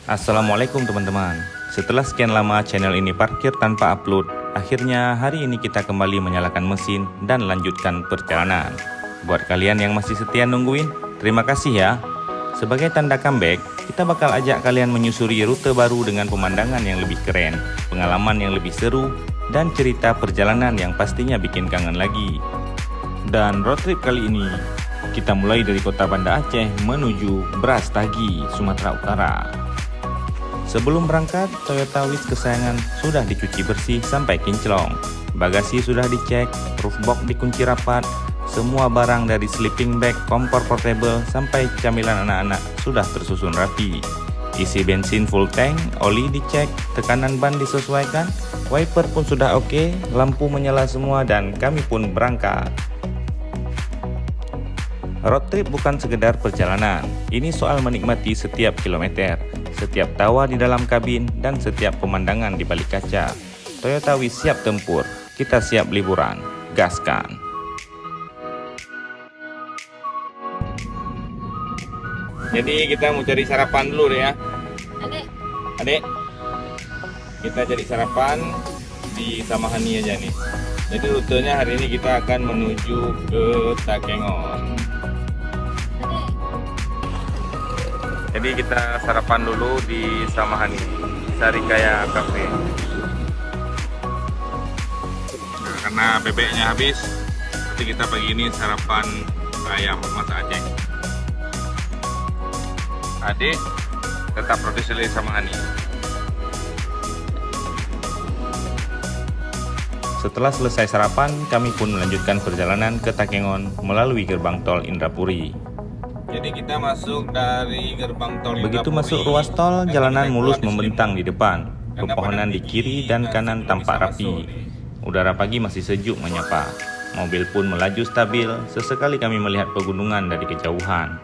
Assalamualaikum teman-teman. Setelah sekian lama channel ini parkir tanpa upload, akhirnya hari ini kita kembali menyalakan mesin dan lanjutkan perjalanan. Buat kalian yang masih setia nungguin, terima kasih ya. Sebagai tanda comeback, kita bakal ajak kalian menyusuri rute baru dengan pemandangan yang lebih keren, pengalaman yang lebih seru, dan cerita perjalanan yang pastinya bikin kangen lagi. Dan road trip kali ini, kita mulai dari kota Banda Aceh menuju Brastagi, Sumatera Utara. Sebelum berangkat, Toyota Wish kesayangan sudah dicuci bersih sampai kinclong. Bagasi sudah dicek, roof box dikunci rapat, semua barang dari sleeping bag, kompor portable, sampai camilan anak-anak sudah tersusun rapi. Isi bensin full tank, oli dicek, tekanan ban disesuaikan, wiper pun sudah oke, lampu menyala semua dan kami pun berangkat. Road trip bukan sekedar perjalanan, ini soal menikmati setiap kilometer, setiap tawa di dalam kabin, dan setiap pemandangan di balik kaca. Toyota Wish siap tempur, kita siap liburan, gaskan! Jadi kita mau cari sarapan dulu deh ya. Adek, kita cari sarapan di Samahani aja nih. Jadi rutenya hari ini kita akan menuju ke Takengon. Jadi kita sarapan dulu di Samahani, Sarikaya Cafe. Nah, karena bebeknya habis, jadi kita pagi ini sarapan ayam masak Aceh. Adik tetap produksi Samahani. Setelah selesai sarapan, kami pun melanjutkan perjalanan ke Takengon melalui gerbang tol Indrapuri. Jadi kita masuk dari gerbang tol Indrapuri. Begitu masuk ruas tol, jalanan mulus membentang di depan. Pepohonan di kiri dan kanan tampak rapi. Udara pagi masih sejuk menyapa. Mobil pun melaju stabil, sesekali kami melihat pegunungan dari kejauhan.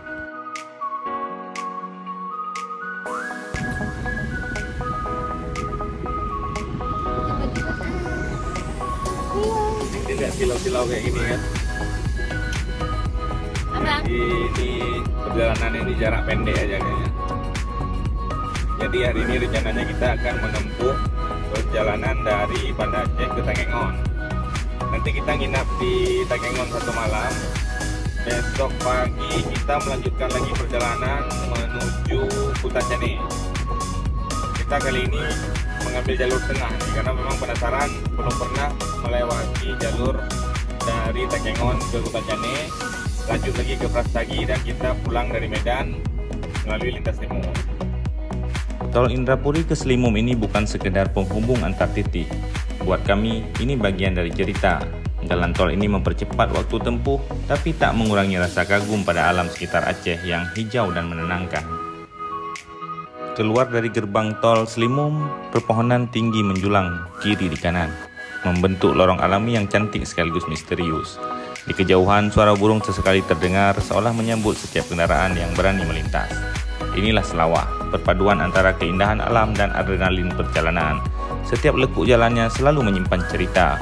Tidak silau-silau kayak gini kan. Ini perjalanan ini jarak pendek aja kayaknya. Jadi hari ini rencananya kita akan menempuh perjalanan dari Banda Aceh ke Takengon. Nanti kita nginap di Takengon satu malam. Besok pagi kita melanjutkan lagi perjalanan menuju Kutacane. Kita kali ini mengambil jalur tengah nih, karena memang penasaran, belum pernah melewati jalur dari Takengon ke Kutacane, lanjut lagi ke Brastagi, dan kita pulang dari Medan melalui lintas timur. Tol Indrapuri ke Slimum ini bukan sekedar penghubung antar titik. Buat kami, ini bagian dari cerita. Jalan tol ini mempercepat waktu tempuh, tapi tak mengurangi rasa kagum pada alam sekitar Aceh yang hijau dan menenangkan. Keluar dari gerbang tol Slimum, pepohonan tinggi menjulang kiri di kanan, membentuk lorong alami yang cantik sekaligus misterius. Di kejauhan, suara burung sesekali terdengar seolah menyambut setiap kendaraan yang berani melintas. Inilah Selawah, perpaduan antara keindahan alam dan adrenalin perjalanan. Setiap lekuk jalannya selalu menyimpan cerita,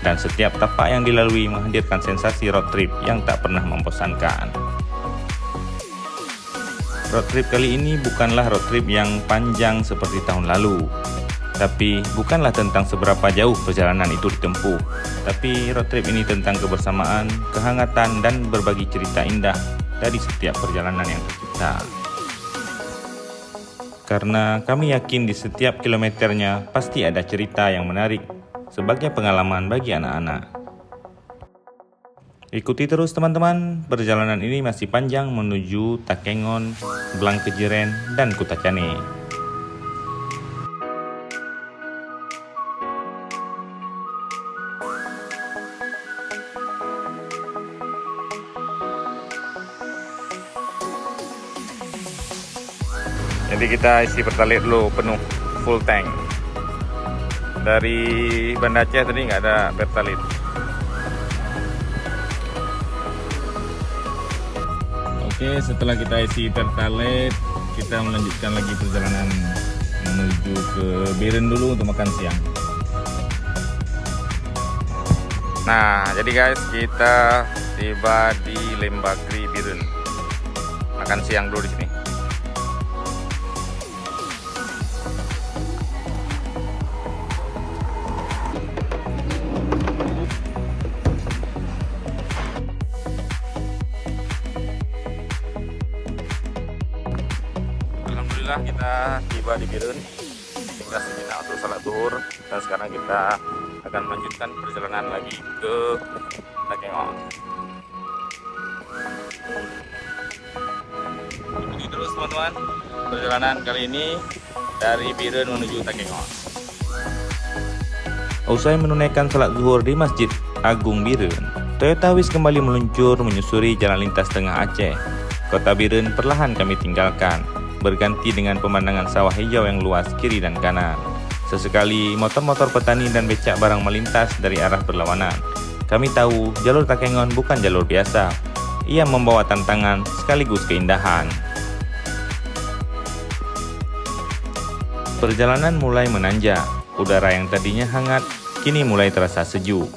dan setiap tapak yang dilalui menghadirkan sensasi road trip yang tak pernah membosankan. Road trip kali ini bukanlah road trip yang panjang seperti tahun lalu. Tapi bukanlah tentang seberapa jauh perjalanan itu ditempuh. Tapi road trip ini tentang kebersamaan, kehangatan, dan berbagi cerita indah dari setiap perjalanan yang tercipta. Karena kami yakin di setiap kilometernya pasti ada cerita yang menarik sebagai pengalaman bagi anak-anak. Ikuti terus teman-teman, perjalanan ini masih panjang menuju Takengon, Blangkejeren, dan Kutacane. Jadi kita isi pertalite dulu penuh, full tank. Dari Banda Aceh tadi nggak ada pertalite. Oke, setelah kita isi pertalite, kita melanjutkan lagi perjalanan menuju ke Biren dulu untuk makan siang. Nah, jadi guys, kita tiba di Lembagri Biren. Makan siang dulu di sini. Alhamdulillah kita tiba di Biren. Tinggal sejenak untuk salat zuhur, dan sekarang kita akan melanjutkan perjalanan lagi ke Takengon. Ikuti terus teman-teman perjalanan kali ini dari Biren menuju Takengon. Usai menunaikan salat zuhur di Masjid Agung Biren, Toyota Wish kembali meluncur menyusuri jalan lintas tengah Aceh. Kota Biren perlahan kami tinggalkan, berganti dengan pemandangan sawah hijau yang luas kiri dan kanan. Sesekali motor-motor petani dan becak barang melintas dari arah berlawanan. Kami tahu jalur Takengon bukan jalur biasa. Ia membawa tantangan sekaligus keindahan. Perjalanan mulai menanjak. Udara yang tadinya hangat kini mulai terasa sejuk.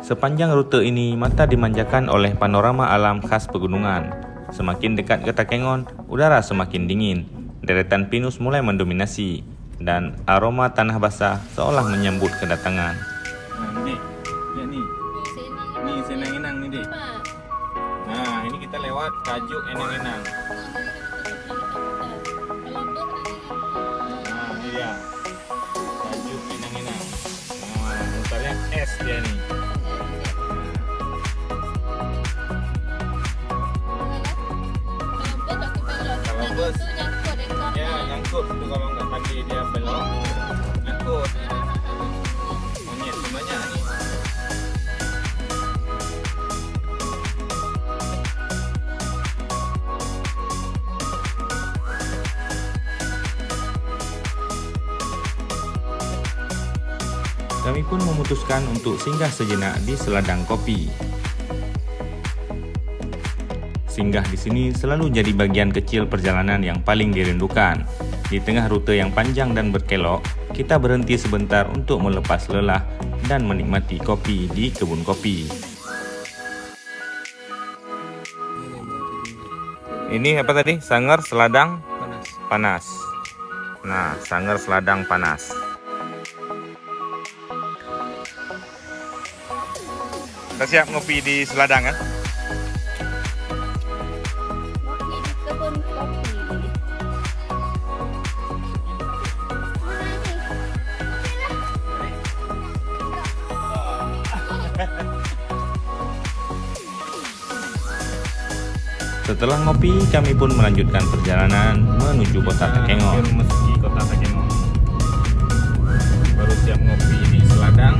Sepanjang rute ini mata dimanjakan oleh panorama alam khas pegunungan. Semakin dekat ke Takengon, udara semakin dingin. Deretan pinus mulai mendominasi dan aroma tanah basah seolah menyambut kedatangan. Nah, ini lihat nih. Ini Senang-Enang nih, Dek. Nah, ini kita lewat Tajuk Enang-Enang. Nah, ini dia. Tajuk Enang-Enang. Nah, mutarnya es dia nih. Ya, nyangkut itu kalau nggak pagi dia belok, nyangkut. Monyet banyak nih. Kami pun memutuskan untuk singgah sejenak di Seladang Kopi. Singgah di sini selalu jadi bagian kecil perjalanan yang paling dirindukan. Di tengah rute yang panjang dan berkelok, kita berhenti sebentar untuk melepas lelah dan menikmati kopi di kebun kopi. Ini apa tadi? Sanger Seladang Panas. Nah, Sanger Seladang Panas. Kita siap ngopi di Seladang kan? Setelah ngopi, kami pun melanjutkan perjalanan menuju kota Takengon. Meski kota Takengon. Baru siap ngopi di Seladang.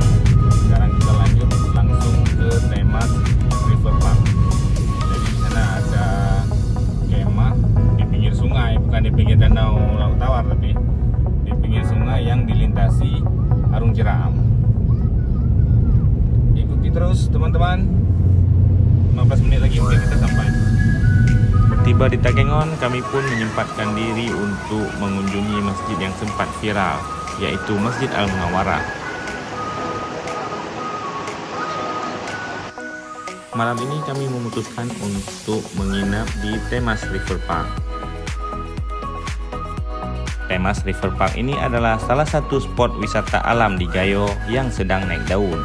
Sekarang kita lanjut langsung ke Temas River Park. Jadi di sana ada kemah di pinggir sungai, bukan di pinggir danau Laut Tawar, tapi di pinggir sungai yang dilintasi Arung Jeram. Ikuti terus teman-teman. 15 menit lagi mungkin kita sampai. Tiba di Takengon, kami pun menyempatkan diri untuk mengunjungi masjid yang sempat viral, yaitu Masjid Al-Munawarah. Malam ini kami memutuskan untuk menginap di Temas River Park. Temas River Park ini adalah salah satu spot wisata alam di Gayo yang sedang naik daun.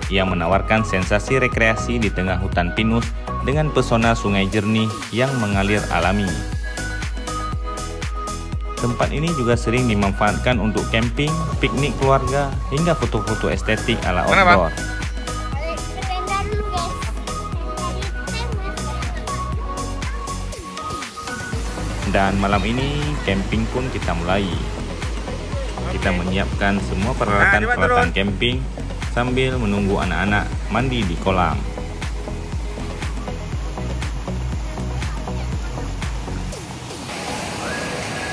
Ia menawarkan sensasi rekreasi di tengah hutan pinus dengan pesona sungai jernih yang mengalir alami. Tempat ini juga sering dimanfaatkan untuk camping, piknik keluarga, hingga foto-foto estetik ala outdoor. Dan malam ini camping pun kita mulai. Kita menyiapkan semua peralatan camping sambil menunggu anak-anak mandi di kolam.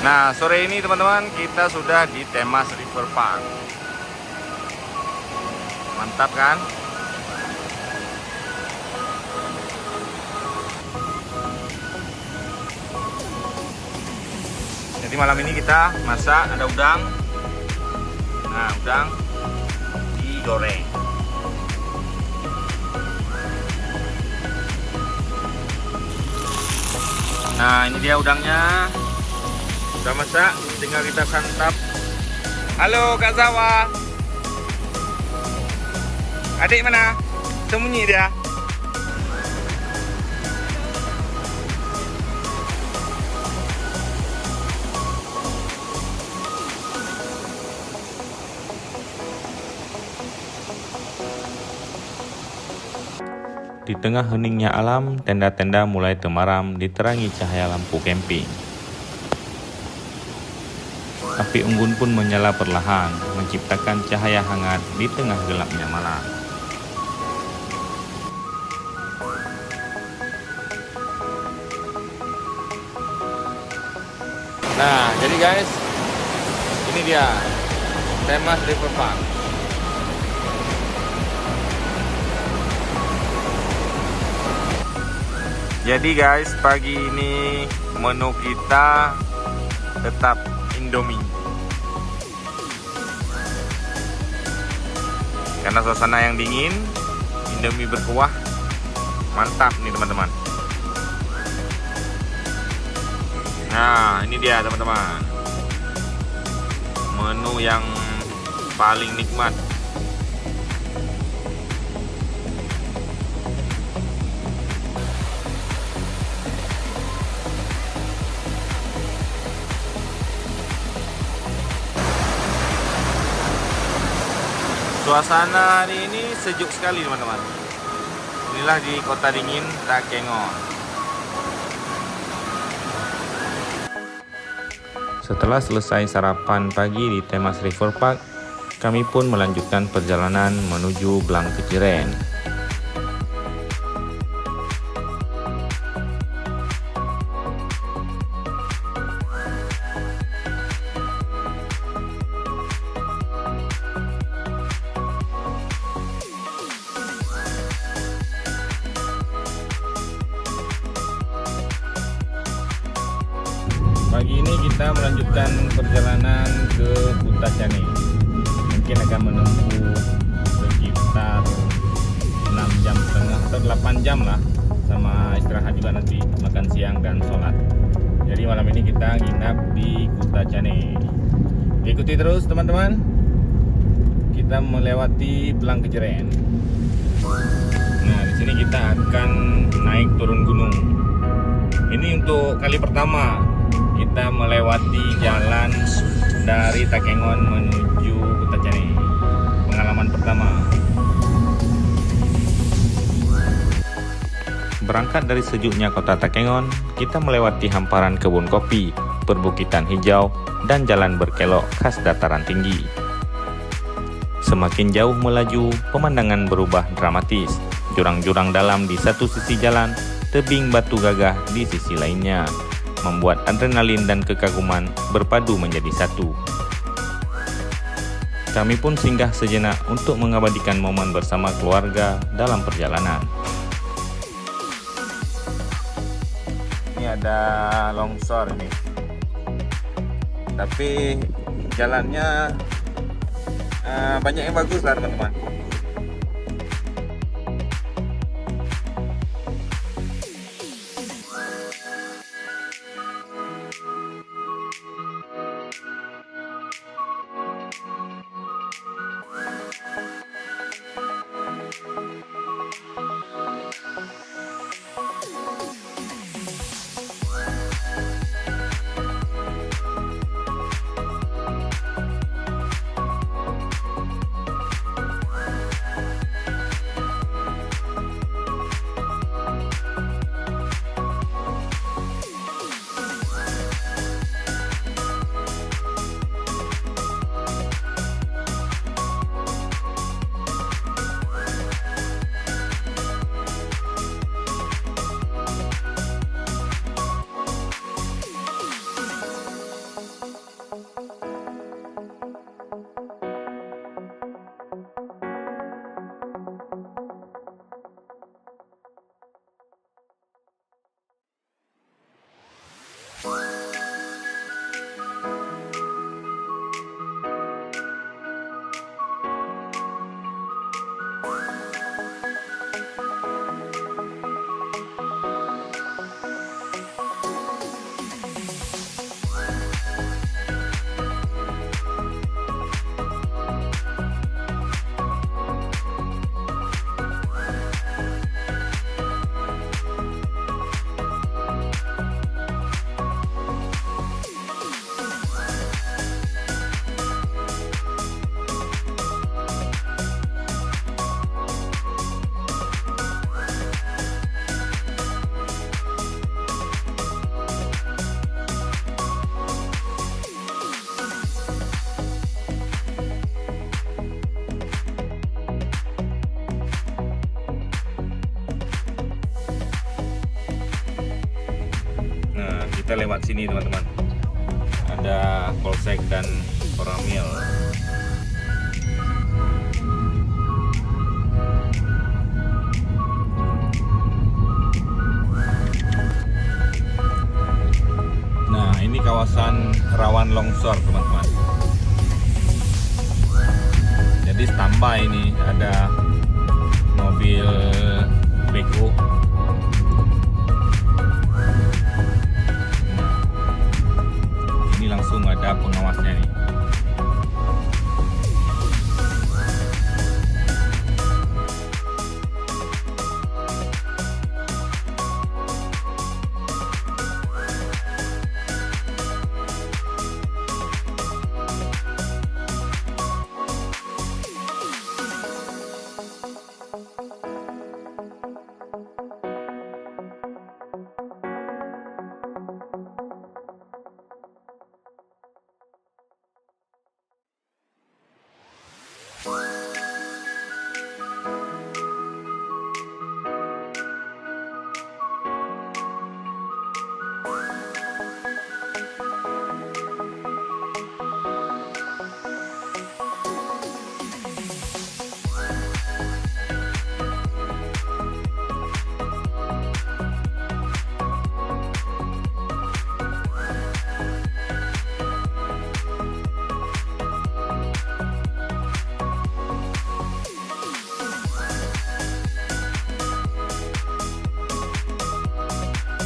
Nah, sore ini teman-teman kita sudah di Temas River Park. Mantap kan? Jadi malam ini kita masak, ada udang. Nah, udang digoreng. Nah, ini dia udangnya. Udah masak, tinggal kita santap. Halo Kak Zawa. Adik mana? Sembunyi dia. Di tengah heningnya alam, tenda-tenda mulai temaram diterangi cahaya lampu camping. Api unggun pun menyala perlahan, menciptakan cahaya hangat di tengah gelapnya malam. Nah, jadi guys, ini dia Temas River Park. Jadi guys, pagi ini menu kita tetap Indomie. Karena suasana yang dingin, Indomie berkuah, mantap nih teman-teman. Nah, ini dia teman-teman, menu yang paling nikmat. Suasana hari ini sejuk sekali teman-teman. Inilah di kota dingin Takengon. Setelah selesai sarapan pagi di Temas River Park, kami pun melanjutkan perjalanan menuju Blang Kejeren. Pagi ini kita melanjutkan perjalanan ke Kuta Cane. Mungkin akan menempuh sekitar 6 jam setengah atau 8 jam lah, sama istirahat juga nanti, makan siang dan sholat. Jadi malam ini kita nginap di Kuta Cane. Ikuti terus teman-teman. Kita melewati Blang Kejeren. Nah, di sini kita akan naik turun gunung. Ini untuk kali pertama kita melewati jalan dari Takengon menuju Kuta Cane. Pengalaman pertama. Berangkat dari sejuknya kota Takengon, kita melewati hamparan kebun kopi, perbukitan hijau, dan jalan berkelok khas dataran tinggi. Semakin jauh melaju, pemandangan berubah dramatis. Jurang-jurang dalam di satu sisi jalan, tebing batu gagah di sisi lainnya, membuat adrenalin dan kekaguman berpadu menjadi satu. Kami pun singgah sejenak untuk mengabadikan momen bersama keluarga dalam perjalanan. Ini ada longsor nih. Tapi jalannya banyak yang bagus lah teman-teman. kita lewat sini teman-teman. Ada Polsek dan Koramil. Nah, ini kawasan rawan longsor teman-teman. Jadi standby ini ada mobil beko. Ini langsung ada pengawasnya nih.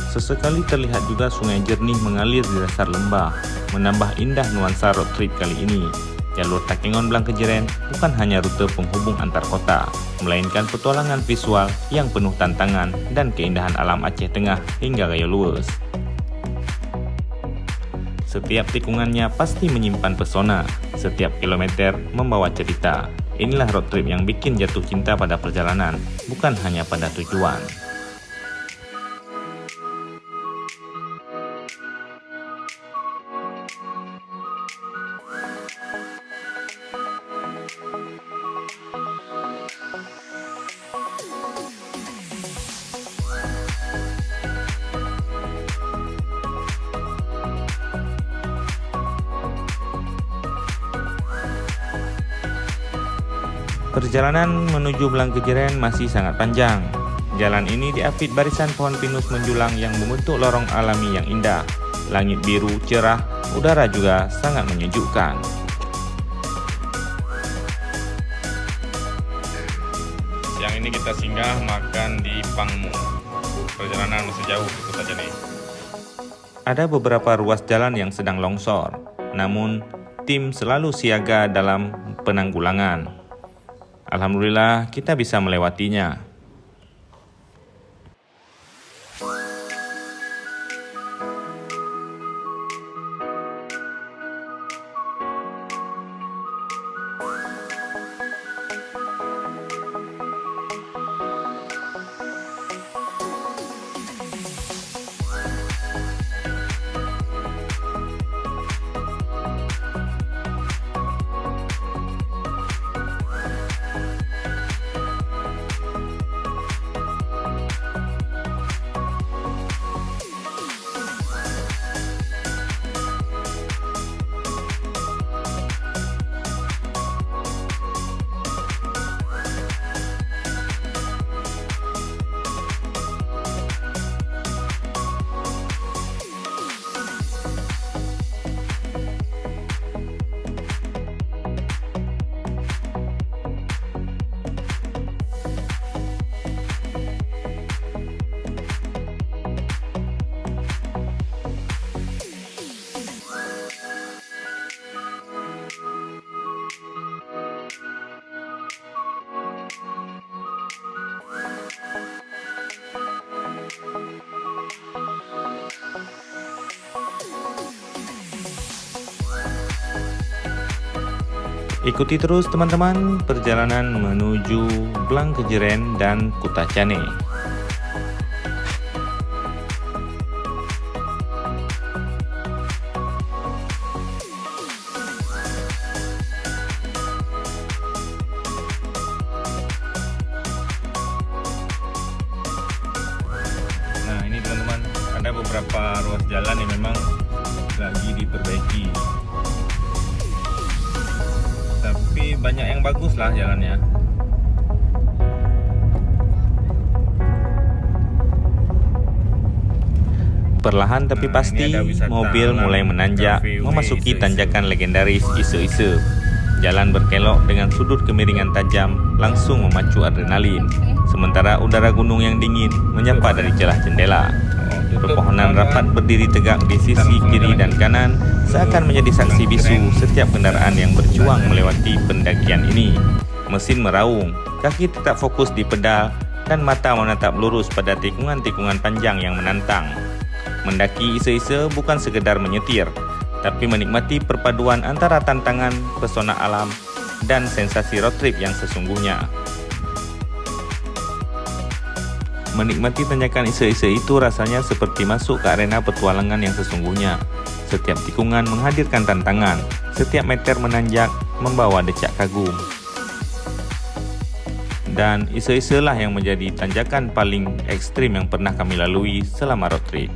Sesekali terlihat juga sungai jernih mengalir di dasar lembah, menambah indah nuansa road trip kali ini. Jalur Takengon Blang Kejeren bukan hanya rute penghubung antar kota, melainkan petualangan visual yang penuh tantangan dan keindahan alam Aceh Tengah hingga Gayo Luwes. Setiap tikungannya pasti menyimpan pesona, setiap kilometer membawa cerita. Inilah road trip yang bikin jatuh cinta pada perjalanan, bukan hanya pada tujuan. Perjalanan menuju Blang Kejeren masih sangat panjang. Jalan ini diapit barisan pohon pinus menjulang yang membentuk lorong alami yang indah. Langit biru cerah, udara juga sangat menyejukkan. Siang ini kita singgah makan di Pangmu. Perjalanan masih jauh ke Kota Janei. Ada beberapa ruas jalan yang sedang longsor, namun tim selalu siaga dalam penanggulangan. Alhamdulillah kita bisa melewatinya. Ikuti terus teman-teman perjalanan menuju Blang Kejeren dan Kota Janei. Nah ini teman-teman, ada beberapa ruas jalan yang memang lagi diperbaiki. Tapi banyak yang bagus lah jalannya. Perlahan tapi Nah, pasti, ini ada wisata mobil alam mulai menanjak Cafe memasuki Ise-Ise. tanjakan legendaris Ise-Ise. Jalan berkelok dengan sudut kemiringan tajam langsung memacu adrenalin. Sementara udara gunung yang dingin menyapa dari celah jendela. Pepohonan rapat berdiri tegak di sisi kiri dan kanan, seakan menjadi saksi bisu setiap kendaraan yang berjuang melewati pendakian ini. Mesin meraung, kaki tetap fokus di pedal, dan mata menatap lurus pada tikungan-tikungan panjang yang menantang. Mendaki Ise-Ise bukan sekedar menyetir, tapi menikmati perpaduan antara tantangan, pesona alam, dan sensasi road trip yang sesungguhnya. Menikmati tanjakan Ise-Ise itu rasanya seperti masuk ke arena petualangan yang sesungguhnya. Setiap tikungan menghadirkan tantangan, setiap meter menanjak membawa decak kagum. Dan Ise-Ise lah yang menjadi tanjakan paling ekstrim yang pernah kami lalui selama road trip.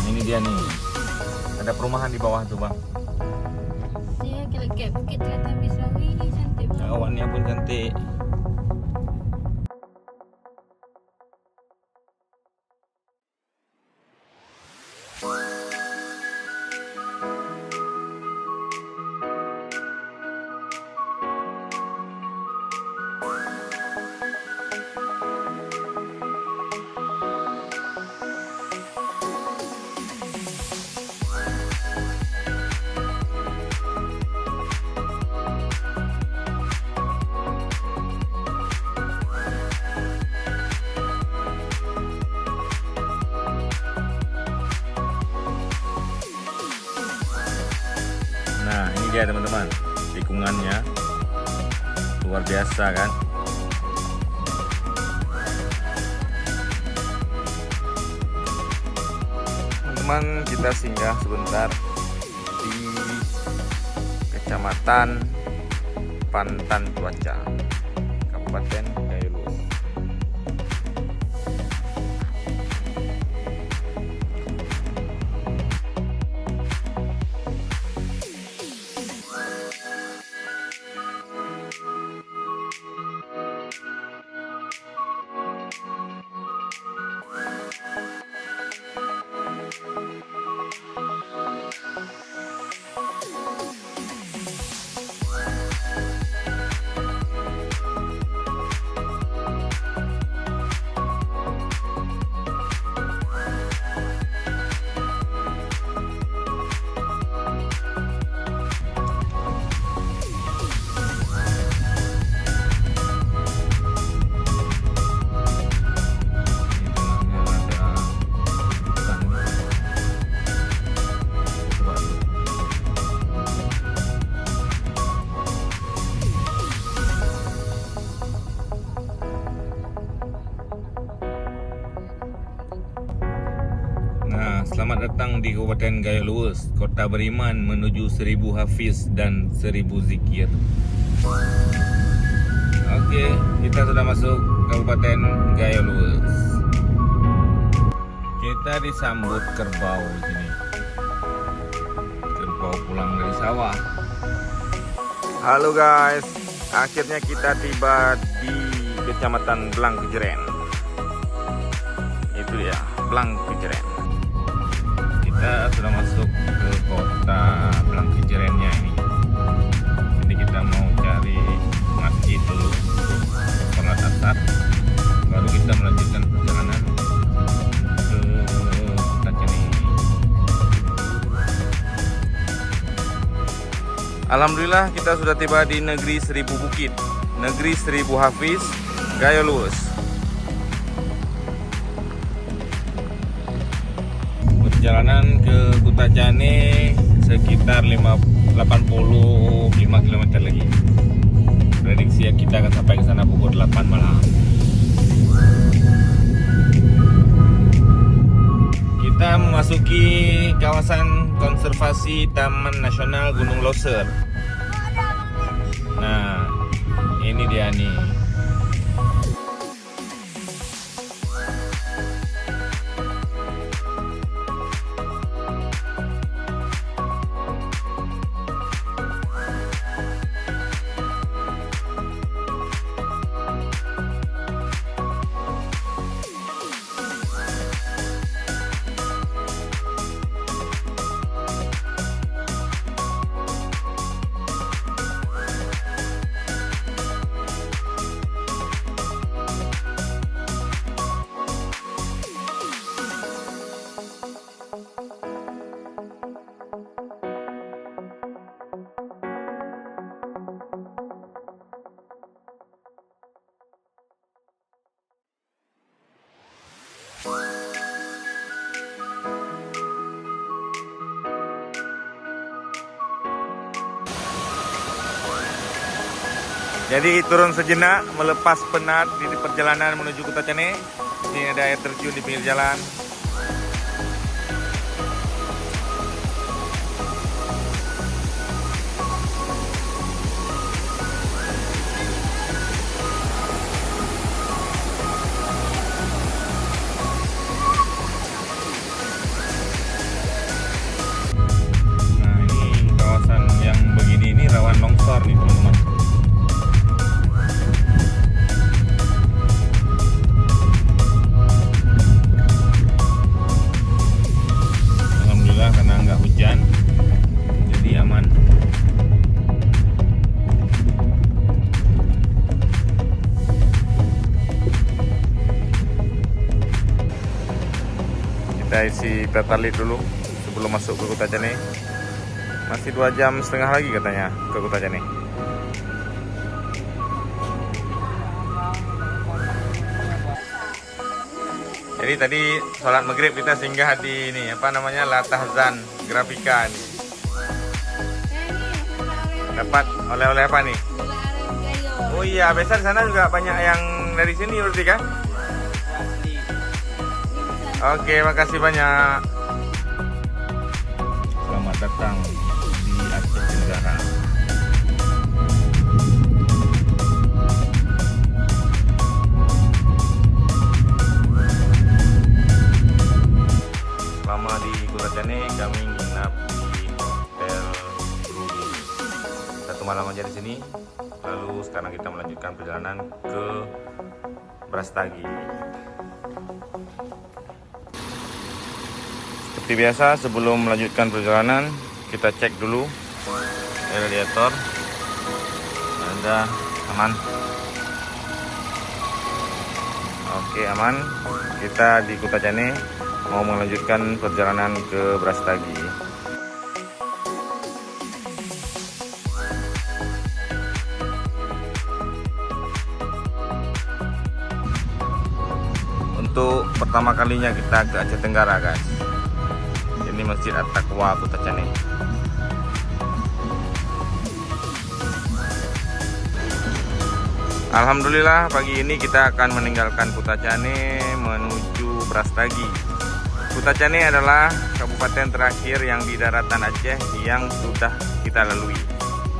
Ini dia nih, ada perumahan di bawah tuh bang. Dia kayak bukit Teletubbies lah. Wih, cantik banget. Awannya pun cantik. Nah ini dia teman-teman, tikungannya luar biasa kan. Teman-teman, kita singgah sebentar di Kecamatan Pantan Cuaca, Kabupaten Gayo Luwes. Selamat datang di Kabupaten Gayo Luwes, kota beriman menuju 1000 hafiz dan 1000 zikir. Oke, kita sudah masuk Kabupaten Gayo Luwes. Kita disambut kerbau di sini. Kerbau pulang dari sawah. Halo guys, akhirnya kita tiba di Kecamatan Blang Kejeren. Itu dia, Blang Kejeren. Kita sudah masuk ke kota Blang Kejerennya ini. Alhamdulillah kita sudah tiba di negeri seribu bukit, negeri seribu hafiz, Gayo Luwes. Perjalanan ke Kutacane sekitar 85 km lagi. Prediksi kita akan sampai ke sana pukul 8 malam. Kita memasuki kawasan konservasi Taman Nasional Gunung Loser. Nah, ini dia nih. Jadi turun sejenak, melepas penat di perjalanan menuju Kutacane. Ini ada air terjun di pinggir jalan. Nah, ini kawasan yang begini ini rawan longsor nih teman-teman. Karena nggak hujan, jadi aman. Kita isi pertalit dulu sebelum masuk ke Kutacane. Masih 2,5 jam lagi katanya ke Kutacane. Jadi tadi sholat maghrib kita singgah di ini apa namanya Latahzan Grafika nih. Dapat oleh-oleh apa nih? Oh iya, biasa di sana juga banyak yang dari sini berarti kan? Oke, makasih banyak. Selamat datang di Aceh Tenggara. Selama di Kutacane kami nginap di Hotel Ruby. 1 malam aja di sini. Lalu sekarang kita melanjutkan perjalanan ke Brastagi. Seperti biasa sebelum melanjutkan perjalanan kita cek dulu radiator. Ada aman. Oke, aman. Kita di Kutacane mau melanjutkan perjalanan ke Brastagi. Untuk pertama kalinya kita ke Aceh Tenggara, guys. Ini Masjid At-Taqwa Kutacane. Alhamdulillah pagi ini kita akan meninggalkan Kutacane menuju Brastagi. Kutacane adalah kabupaten terakhir yang di daratan Aceh yang sudah kita lalui.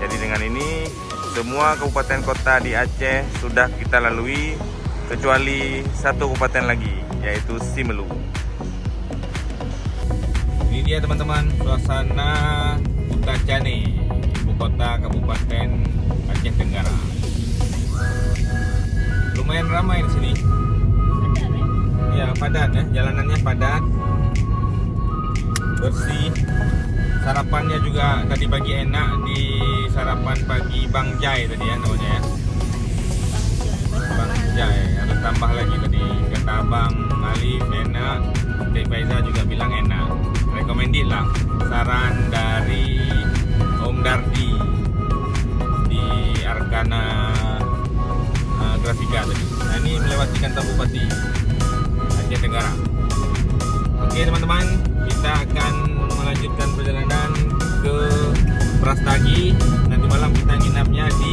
Jadi dengan ini semua kabupaten kota di Aceh sudah kita lalui kecuali satu kabupaten lagi, yaitu Simelu. Ini dia teman-teman suasana Kutacane, ibu kota Kabupaten Aceh Tenggara. Lumayan ramai di sini. Ya, padat ya, jalanannya padat, bersih. Sarapannya juga tadi pagi enak, di sarapan pagi Bang Jai tadi ya namanya ya. Bang Jai, ada tambah lagi tadi kata Bang Alif enak, Dek Faiza juga bilang enak. Recommended lah, saran dari Om Dardi. Salatiga tadi. Nah ini melewati kantor Bupati Aceh Tenggara. Oke teman-teman, kita akan melanjutkan perjalanan ke Brastagi. Nanti malam kita nginapnya di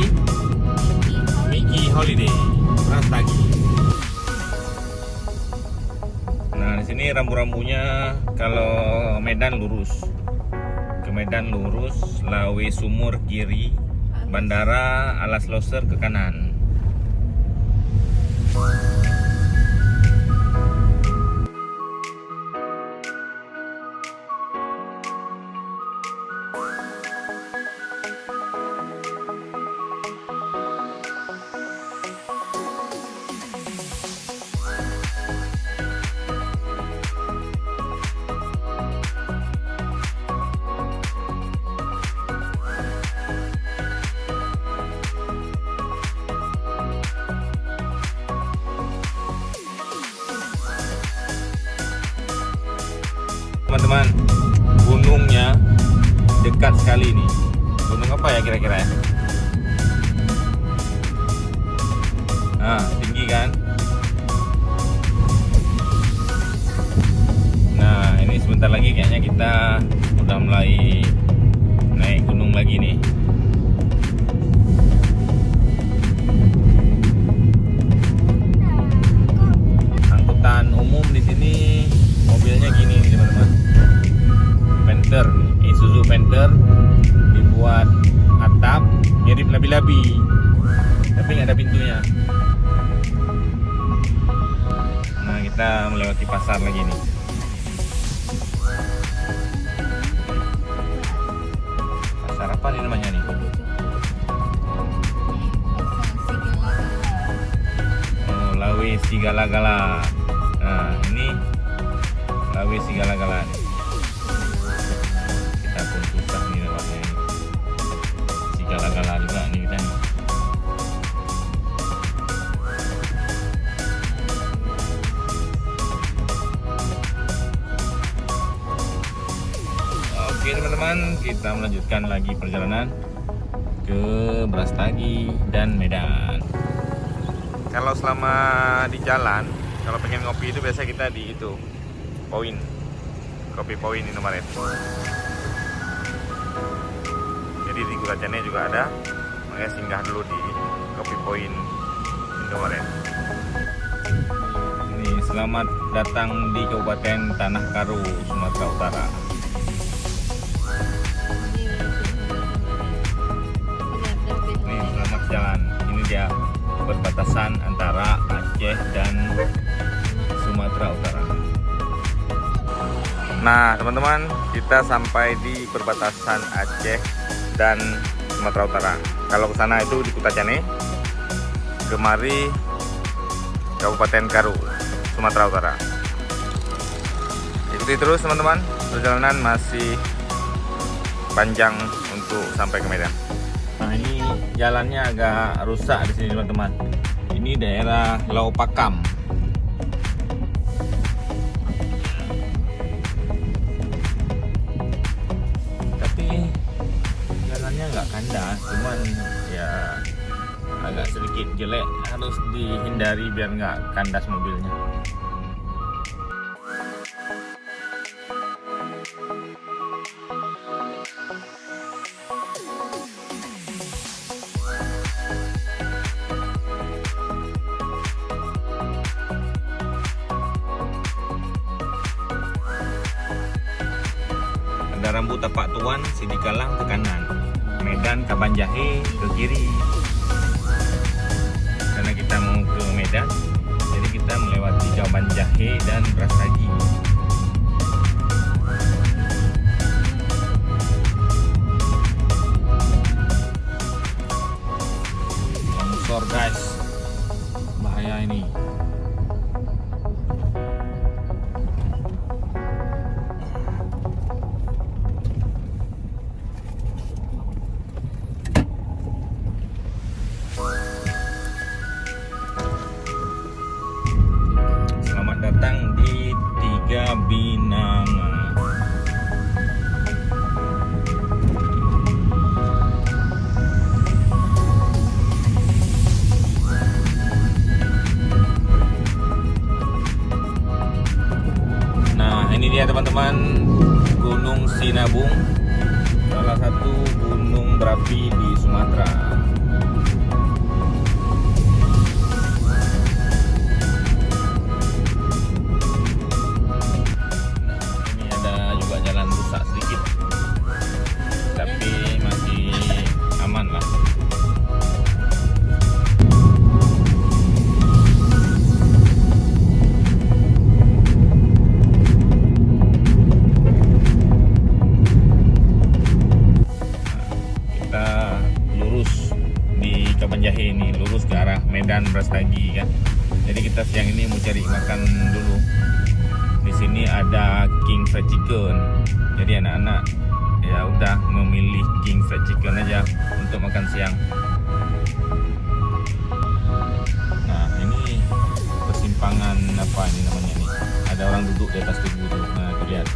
Miki Holiday Brastagi. Nah di sini rambu-rambunya kalau Medan lurus ke Medan lurus, Lawe Sumur kiri, Bandara Alas Loser ke kanan. Teman-teman, gunungnya dekat sekali nih. Gunung apa ya kira-kira ya? Nah, tinggi kan? Nah, ini sebentar lagi kayaknya kita udah mulai naik gunung lagi nih. Angkutan umum di sini mobilnya gini nih teman-teman. Panther, Isuzu Panther, dibuat atap mirip labi-labi, tapi nggak ada pintunya. Nah kita melewati pasar lagi nih. Pasar apa nih namanya nih? Oh, Lawe Sigala-gala. Nah ini Lawe Sigala-gala nih. Kita pun susah nih lewatnya nih. Sigala-gala juga nih kita nih. Oke teman-teman, kita melanjutkan lagi perjalanan ke Brastagi dan Medan. Kalau selama di jalan, kalau pengen ngopi itu biasa kita di itu Poin, Kopi Poin Indomaret. Jadi di Guracane juga ada, makanya singgah dulu di Kopi Poin Indomaret. Ini selamat datang di Kabupaten Tanah Karo, Sumatera Utara. Ini selamat jalan. Ini dia perbatasan antara Aceh dan Sumatera Utara. Nah teman-teman, kita sampai di perbatasan Aceh dan Sumatera Utara. Kalau ke sana itu di Kutacane, kemari Kabupaten Karo, Sumatera Utara. Ikuti terus teman-teman, perjalanan masih panjang untuk sampai ke Medan. Nah ini jalannya agak rusak di sini teman-teman. Ini daerah Lau Pakam. Nggak kandas, cuman ya agak sedikit jelek, harus dihindari biar nggak kandas mobilnya. Ada Rambu Tapak Tuan, Sidikalang ke kanan, Medan Kabanjahe ke kiri. Karena kita mau ke Medan, jadi kita melewati Kabanjahe dan Brastagi. Longsor guys, bahaya ini. Sinabung, salah satu gunung berapi di Sumatera. Ini ada juga jalan rusak sedikit, tapi masih aman lah. Kabanjahe ini lurus ke arah Medan Brastagi kan. Jadi kita siang ini mau cari makan dulu. Di sini ada King Fried Chicken. Jadi anak-anak ya udah memilih King Fried Chicken aja untuk makan siang. Nah, ini persimpangan apa ini namanya nih? Ada orang duduk di atas tugu tuh. Nah, tuh lihat.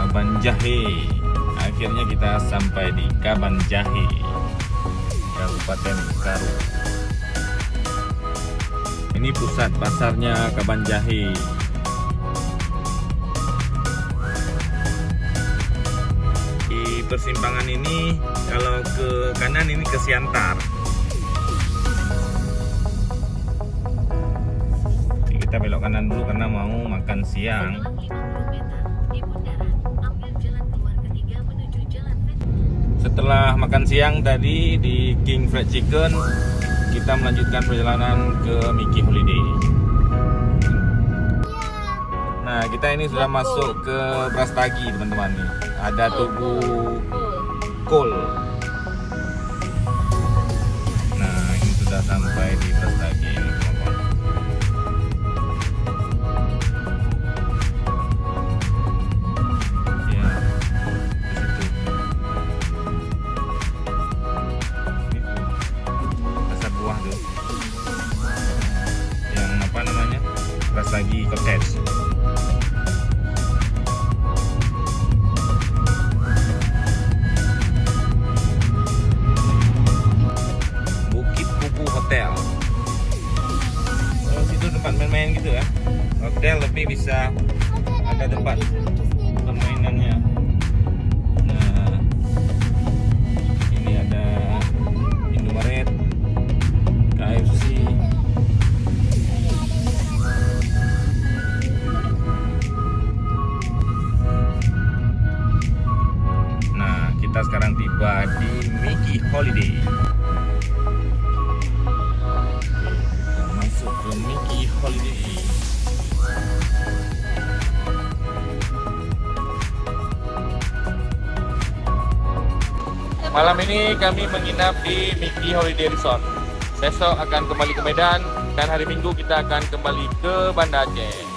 Kabanjahe. Akhirnya kita sampai di Kabanjahe, Kabupaten Karu. Ini pusat pasarnya Kabanjahe. Di persimpangan ini kalau ke kanan ini ke Siantar. Kita belok kanan dulu karena mau makan siang. Setelah makan siang tadi di King Fried Chicken, kita melanjutkan perjalanan ke Mickey Holiday. Nah, kita ini sudah masuk ke Brastagi, teman-teman nih. Ada tugu Kol. Nah, ini sudah sampai di Brastagi, teman-teman. Brastagi Cottage. Bukit Kubu Hotel. Oh, situ tempat main-main gitu ya. Hotel tapi bisa ada tempat permainannya. Nah, ini ada Indomaret, KFC. Kita sekarang tiba di Mickey Holiday. Kita masuk ke Mickey Holiday. Malam ini kami menginap di Mickey Holiday Resort. Besok akan kembali ke Medan dan hari Minggu kita akan kembali ke Banda Aceh.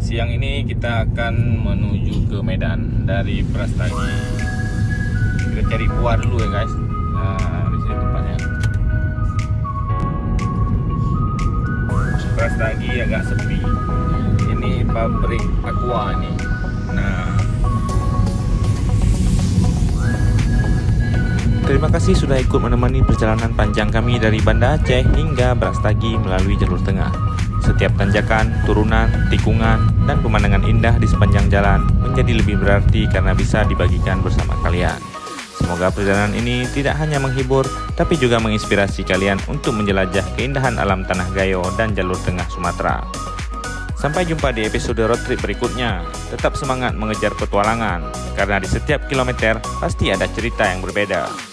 Siang ini kita akan menuju ke Medan dari Brastagi. Kita cari buah dulu ya guys. Nah, di sini tempatnya. Brastagi agak sepi. Ini pabrik aqua ini. Nah, Terima kasih sudah ikut menemani perjalanan panjang kami dari Banda Aceh hingga Brastagi melalui jalur tengah. Setiap tanjakan, turunan, tikungan, dan pemandangan indah di sepanjang jalan menjadi lebih berarti karena bisa dibagikan bersama kalian. Semoga perjalanan ini tidak hanya menghibur, tapi juga menginspirasi kalian untuk menjelajah keindahan alam Tanah Gayo dan jalur tengah Sumatera. Sampai jumpa di episode road trip berikutnya. Tetap semangat mengejar petualangan, karena di setiap kilometer pasti ada cerita yang berbeda.